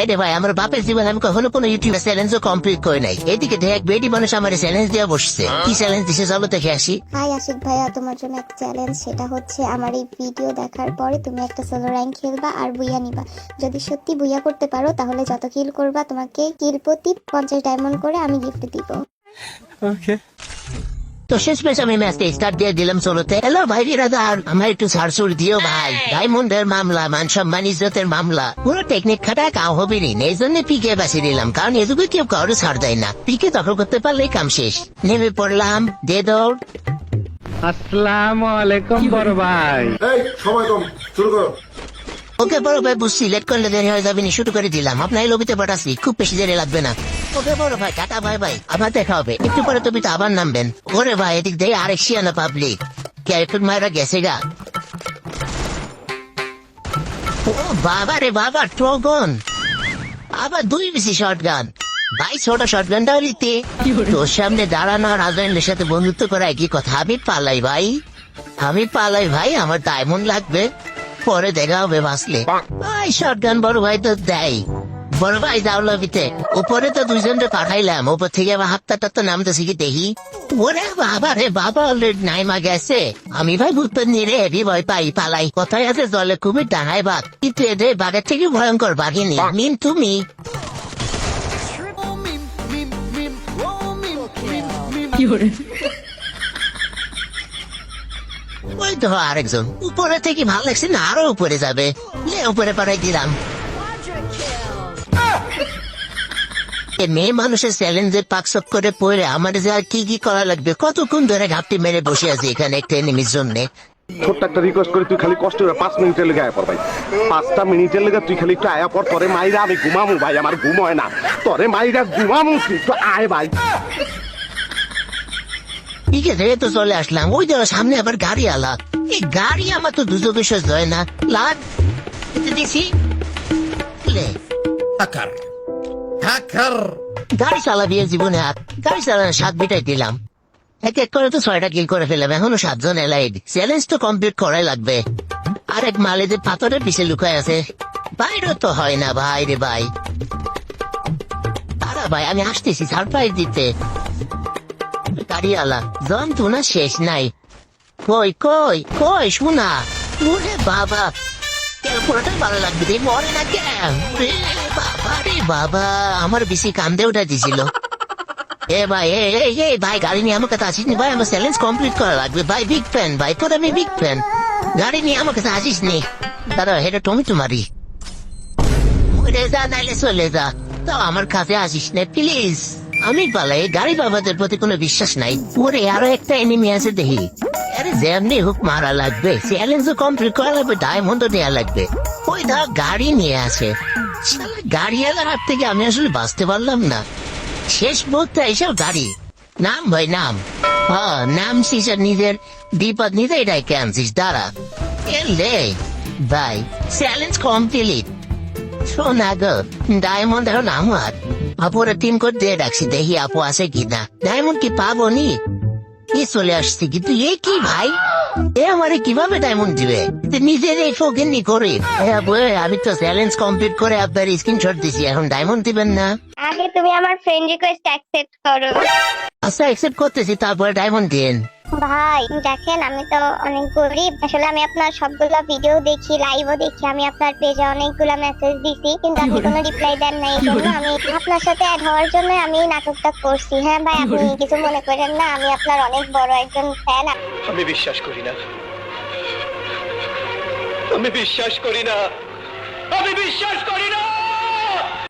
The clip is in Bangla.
ভাই রে ভাই, আমার বাপের জীবন আমি কখনো কোনো ইউটিউবে চ্যালেঞ্জও কমপ্লিট করে নাই। এদিকে দেখ বেডি মানুষ আমার চ্যালেঞ্জ দিয়ে বসছে। কি চ্যালেঞ্জ দিছে চলো দেখে আসি। হাই আশিক ভাইয়া, তোমার জন্য একটা চ্যালেঞ্জ। সেটা হচ্ছে আমার এই ভিডিও দেখার পরে তুমি একটা সোলো র্যাঙ্ক খেলবা আর বুইয়া নিবা। যদি সত্যি বুইয়া করতে পারো তাহলে যত কিল করবা তোমাকে কিল প্রতি 50 ডায়মন্ড করে আমি গিফট দিব। ওকে। তো শেষমেশ আমি ম্যাচটা স্টার্ট দিয়ে দিলাম চলোতে। হ্যালো ভাই বিরাদার, আমার একটু ছাড়ছুড় দিও ভাই। ডায়মন্ডের মামলা, মান সম্মান ইজ্জতের মামলা, পুরো টেকনিক খাটায় কাউ হবে নি। এই জন্য পিকে বাঁচি দিলাম, কারণ এদিকে কেউ কাউরে ছাড় দেয় না। পিকে দখল করতে পারলেই কাম শেষ। নেমে পড়লাম, দে দৌড়। আসসালামু আলাইকুম বড় ভাই। এই সময় কম, শুরু করো। ওকে বড় ভাই বুঝছি, লেট করলে দেরি হয়ে যাবে, শুরু করে দিলাম। আপনার লবিতে পাঠাচ্ছি, খুব বেশি দেরি লাগবে না। ওকে বড় ভাই, টাটা বাই বাই, আবার দেখা হবে। একটু পরে তুমি তো আবার নামবেন। ওরে ভাই এদিক দিয়ে আরেক শিয়ানা পাবলিক ক্যারেক্টার মায়েরা গেছে গা। ও বাবা রে বাবা, ট্রগন আবার 2 বেশি শর্ট গান। ভাই ছোট শর্ট গানটা নিতে তোর সামনে দাঁড়ানো আর আজরাইলের সাথে বন্ধুত্ব করা একই কথা। আমি পালাই ভাই, আমি পালাই ভাই, আমার ডায়মন্ড লাগবে, পরে দেখা হবে বাঁচলে। ভাই শর্ট গান বড় ভাই তো দেয়। বড় ভাই যাও লবিতে। উপরে তো 2 জনকে পাঠাইলাম, উপর থেকে আবার হাতটা তো নামতেছি কি দেখি। ওরে বাবা রে বাবা, অলরেডি নাইমা গেছে। আমি ভাই ভূত নিরে হেভি ভয় পাই, পালাই। কথায় আছে জলে খুবই ডাঙায় বাঘ, কিন্তু এদের বাঘের থেকে ভয়ঙ্কর বাঘিনী। মিম তুমি ওই তো আরেকজন উপরে থেকে ভালো লাগছে না, আরো উপরে যাবে। উপরে পাঠাই দিলাম। মেয়ে মানুষের চ্যালেঞ্জের পাকসপ করে পড়ে আমার যে আর কি কি করা লাগবে। কতক্ষণ ধরে ঘাপটি মেরে বসে আছি এখানে একটা এনিমির জন্য। ছোট্ট একটা রিকোয়েস্ট করি, তুই খালি কষ্ট করে 5 মিনিটের লেগে আয়া পর ভাই। 5টা মিনিটের লেগে তুই খালি একটু আয়া পর। তোরে মাইরা আমি ঘুমামু ভাই, আমার ঘুম হয় না। তোরে মাইরা ঘুমামু, তুই একটু আয় ভাই। ঠিক আছে তো চলে আসলাম। ওই ধরো সামনে আবার গাড়ি আলা। এই গাড়ি আমার তো দুজো বিষয় হয় না। লাগ দেখি গাড়ি চালাবি জীবনে, আর গাড়ি চালানো 7 বিটাই দিলাম। এক এক করে তো 6টা কিল করে ফেলাম, এখনো 7 জন এলাইড। চ্যালেঞ্জ তো কমপ্লিট করাই লাগবে। আর এক মালেদের পাথরের পিছে লুকায় আছে, বাইরে তো হয় না ভাই রে ভাই। আরে ভাই আমি আসতেছি সারপ্রাইজ দিতে। গাড়ি আলা যন্ত্রণা শেষ নাই। কই কই কই শোনা, ওরে বাবা পুরোটাই ভালো লাগবে রে, মরে না কেন বাবা রে বাবা। আমার বেশি কান্দে উঠা দিছিল। এ ভাই এই ভাই গাড়ি নিয়ে আমার কাছে আসিস নি ভাই, আমার চ্যালেঞ্জ কমপ্লিট করা লাগবে ভাই। বিগ ফ্যান ভাই, তোর আমি বিগ ফ্যান। গাড়ি নিয়ে আমার কাছে আসিস নি, দাদা এটা তুমি তোমারই মরে যা, নাইলে চলে যা, তো আমার কাছে আসিস না প্লিজ। আমি পালাই, গাড়ি বাবাদের প্রতি কোনো বিশ্বাস নাই। ওরে আরো একটা এনিমি আছে দেখি। আরে যেমনি হোক মারা লাগবে, চ্যালেঞ্জও কমপ্লিট করা লাগবে, ডায়মন্ডও দেওয়া লাগবে। ওই ধর গাড়ি নিয়ে আসে, গাড়ি এলার হাত থেকে আমি আসলে বাঁচতে পারলাম না। শেষ মুহূর্তে এইসব গাড়ি নাম ভাই নাম। হ্যাঁ নামছিস আর নিজের বিপদ নিজেই ডাইকে আনছিস। দাঁড়া এলে ভাই, চ্যালেঞ্জ কমপ্লিট। শোনা গো, ডায়মন্ড এখন আমার। আপুরে টিম কোড দিয়ে রাখছি, দেখি আপু আছে কিনা। ডায়মন্ড কি পাবো নি? কি চলে আসছে কিন্তু এ কি ভাই, এ আমারে কিভাবে ডায়মন্ড দিবে? নিজের এই ফকিনি করে। আমি তো চ্যালেঞ্জ কমপ্লিট করে আপনার স্ক্রিনশট দিছি, এখন ডায়মন্ড দিবেন না? আগে তুমি আমার ফ্রেন্ড রিকোয়েস্ট অ্যাকসেপ্ট করো। আচ্ছা অ্যাকসেপ্ট করতেছি, তারপরে ডায়মন্ড দিন। ভাই দেখেন, আমি তো অনেক গরিব আসলে। আমি আপনার সবগুলো ভিডিও দেখি, লাইভও দেখি। আমি আপনার পেজে অনেকগুলো মেসেজ দিছি, কিন্তু আপনি কোনো রিপ্লাই দেন নাই। এই জন্য আমি আপনার সাথে অ্যাড হওয়ার জন্য আমি এই নাটকটা করছি। হ্যাঁ ভাই, আপনি কিছু মনে করেন না, আমি আপনার অনেক বড় একজন ফ্যান। আমি বিশ্বাস করি না, আমি বিশ্বাস করি না, আমি বিশ্বাস করি না।